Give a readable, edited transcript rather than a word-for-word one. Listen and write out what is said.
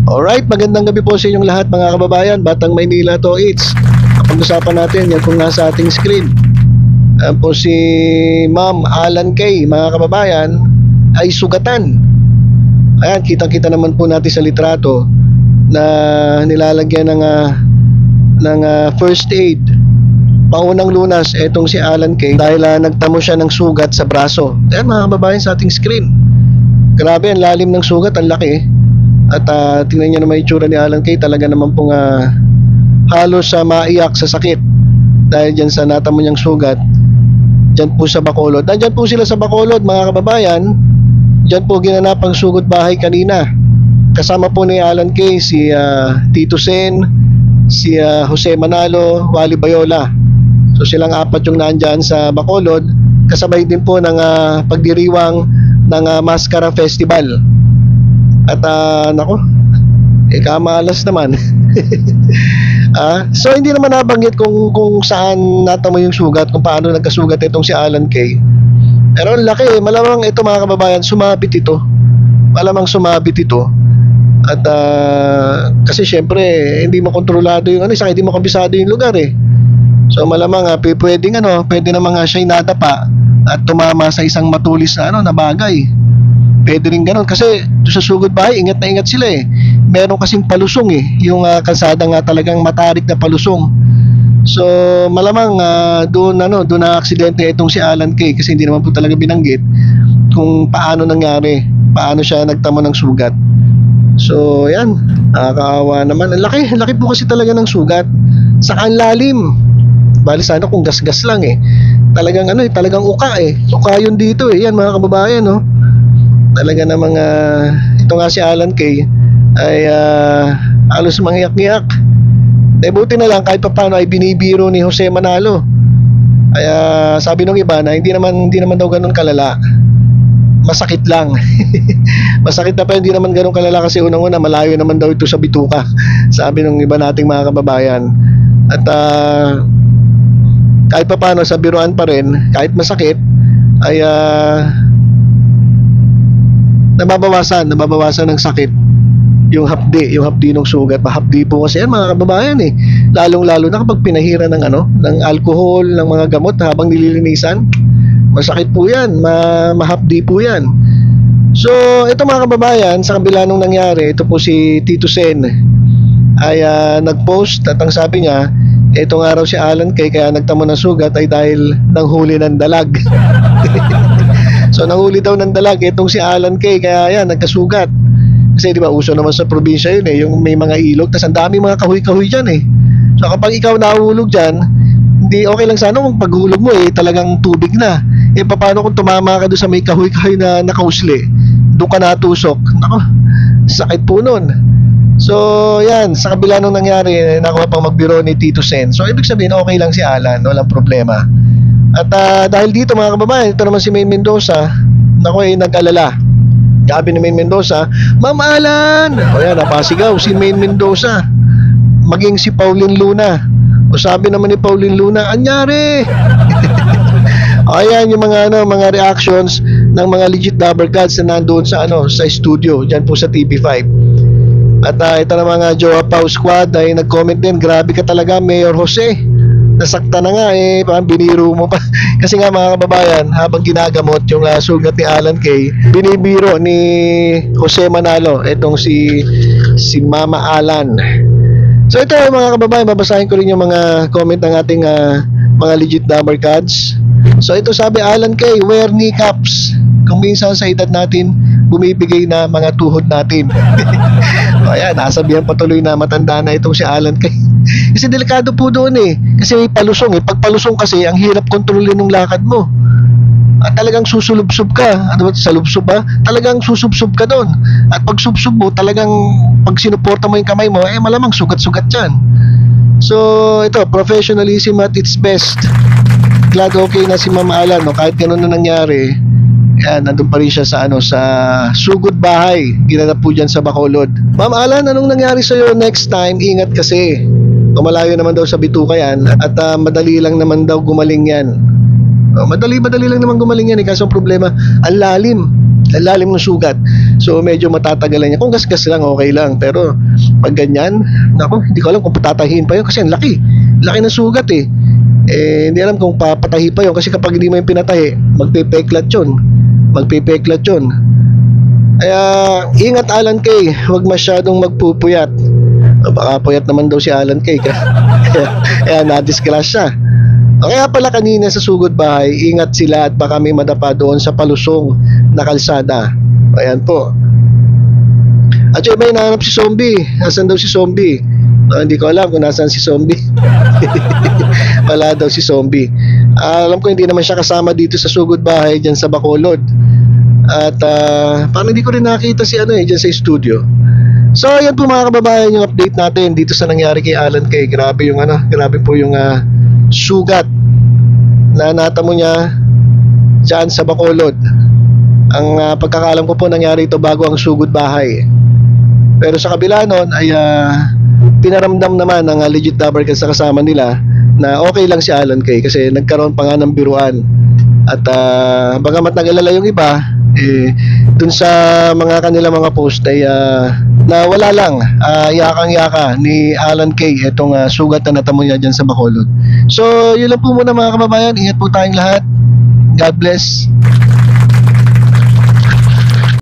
Alright, magandang gabi po sa inyong lahat mga kababayan. Batang Maynila to it's. Pag-usapan natin yan kung nasa ating screen. Po si Ma'am Alan Kay mga kababayan ay sugatan. Ayan, kitang-kita naman po natin sa litrato na nilalagyan ng first aid. Paunang lunas etong si Alan Kay dahil nagtamo siya ng sugat sa braso. Ayan mga kababayan sa ating screen. Grabe, ang lalim ng sugat, ang laki. At tingnan niyo naman yung itsura ni Alan Kay. Talaga naman pong halos maiyak sa sakit dahil dyan sa natamo niyang sugat dyan po sa Bacolod. Nandyan po sila sa Bacolod mga kababayan. Dyan po ginanap ang sugod bahay kanina. Kasama po ni Alan Kay si Tito Sen, si Jose Manalo, Wally Bayola. So silang apat yung nandyan sa Bacolod. Kasabay din po ng pagdiriwang ng Mascara Festival. At nako, kamalas naman. So hindi naman nabanggit kung saan natamo yung sugat, kung paano nagkasugat itong si Alan Kay. Pero ang laki, malamang ito mga kababayan, sumabit ito. Malamang sumabit ito. At kasi syempre hindi mo kontrolado yung saka hindi mo kabisado yung lugar eh. So malamang pwede namang siya nadapa at tumama sa isang matulis na bagay. Pwede rin ganun kasi sa sugod bahay ingat na ingat sila eh. Meron kasing palusong eh, yung kalsada nga talagang matarik na palusong. So malamang doon na aksidente itong si Alan Kay kasi hindi naman po talaga binanggit kung paano nangyari, paano siya nagtamo ng sugat. So yan, nakakaawa naman. Ang laki po kasi talaga ng sugat. Saka ang lalim. Bali sana kung gas-gas lang eh. Talagang talagang uka eh. Uka yun dito eh. Yan mga kababayan no. Talaga namang ito nga si Alan Kay ay halos mangyak-ngyak. Buti na lang kahit paano ay binibiro ni Jose Manalo. Kaya sabi nung iba na hindi naman daw ganun kalala. Masakit lang. Masakit na pa, hindi naman ganun kalala kasi unang-una malayo naman daw ito sa bituka. Sabi nung iba nating mga kababayan. At kahit paano sa biruan pa rin, kahit masakit ay nababawasan ng sakit yung hapdi ng sugat. Mahapdi po kasi yan mga kababayan eh. Lalong-lalo na kapag pinahira ng alcohol, ng mga gamot habang nililinisan. Masakit po yan, mahapdi po yan. So ito mga kababayan, sa kabila nung nangyari, ito po si Tito Sen ay nagpost at ang sabi niya, ito nga raw si Alan Kay kaya nagtamo ng sugat ay dahil nanghuli ng dalag. So nanghuli daw ng dalag itong si Alan Kay kaya yan nagkasugat. Kasi di ba uso naman sa probinsya yun eh, yung may mga ilog, tas ang dami mga kahoy-kahoy dyan eh. So kapag ikaw nahulog dyan, hindi okay lang sana kung paghulog mo eh talagang tubig na. Paano kung tumama ka doon sa may kahoy-kahoy na nakausli, doon ka natusok. Nako, sakit po nun. So yan, sa kabila nung nangyari, nakuha pang magbiro ni Tito Sen. So ibig sabihin okay lang si Alan, walang problema. At dahil dito mga kababayan, ito naman si Maine Mendoza, naku nag-alala. Sabi ni Maine Mendoza, Ma'am Alan! O yan, napasigaw si Maine Mendoza. Maging si Pauline Luna. O sabi naman ni Pauline Luna, anyari! Ayan yung mga reactions ng mga legit Dabber Gods na nandoon sa sa studio, diyan po sa TV5. At ito na mga Jowa Pau Squad ay nag-comment din, grabe ka talaga Mayor Jose. Nasakta na nga eh, parang biniro mo pa. Kasi nga mga kababayan, habang ginagamot yung sugat ni Alan Kay, binibiro ni Jose Manalo itong si Mama Alan. So ito mga kababayan, babasahin ko rin yung mga comment ng ating mga legit Dabber Gods. So ito sabi, Alan Kay, wear kneecaps. Kung minsan sa edad natin, bumibigay na mga tuhod natin. O ayan, nasabihan patuloy na matanda na itong si Alan Kay. Kasi delikado po doon eh. Kasi may palusong eh. Pag palusong kasi, ang hirap kontrolin ng lakad mo. At talagang susulubsub ka. Ano ba? Sa lubsub ba? Talagang susubsub ka doon. At pag subsub mo, talagang pag sinuporta mo yung kamay mo, malamang sugat-sugat yan. So, ito, professionalism at its best. Glad okay na si Mama Alan, no? Kahit ganun na nangyari, yan, nandun pa rin siya sa sa sugod bahay. Ginanap po dyan sa Bacolod. Ma'am Alan, anong nangyari sa'yo next time? Ingat kasi. Malayo naman daw sa bituka yan. At madali lang naman daw gumaling yan. Madali lang naman gumaling yan eh. Kaso ang problema, ang lalim. lalim ng sugat. So medyo matatagalan niya. Kung gasgas lang, okay lang. Pero pag ganyan, naku, hindi ko alam kung patatahin pa yun kasi ang laki. Laki ng sugat eh. Hindi alam kung papatahi pa yun kasi kapag hindi mo yung pinatahi, magpipeklat yun. Kaya ingat Alan Kay, huwag masyadong magpupuyat. Baka puyat naman daw si Alan Kay. Kaya na-disclass siya. Kaya pala kanina sa sugod bahay, ingat sila at baka may madapa doon sa palusong na kalsada. Ayan po. At yung iba hinahanap si Zombie. Nasaan daw si Zombie? Hindi ko alam kung nasaan si Zombie. Wala daw si Zombie. Alam ko hindi naman siya kasama dito sa sugod bahay dyan sa Bacolod. At parang hindi ko rin nakita si dyan sa studio. So ayan po mga kababayan yung update natin dito sa nangyari kay Alan Kay. Grabe po yung sugat na natamo niya dyan sa Bacolod. Ang pagkakalam ko po nangyari ito bago ang sugod bahay. Pero sa kabila nun ay pinaramdam naman ng legit lover sa kasama nila na okay lang si Alan Kay kasi nagkaroon pa nga ng biruan. At bagamat nag-alala yung iba, dun sa mga kanilang mga post ay na wala lang yakang-yaka ni Alan Kay itong sugat na natamo niya dyan sa Bacolod. So yun lang po muna mga kababayan, ingat po tayong lahat. God bless.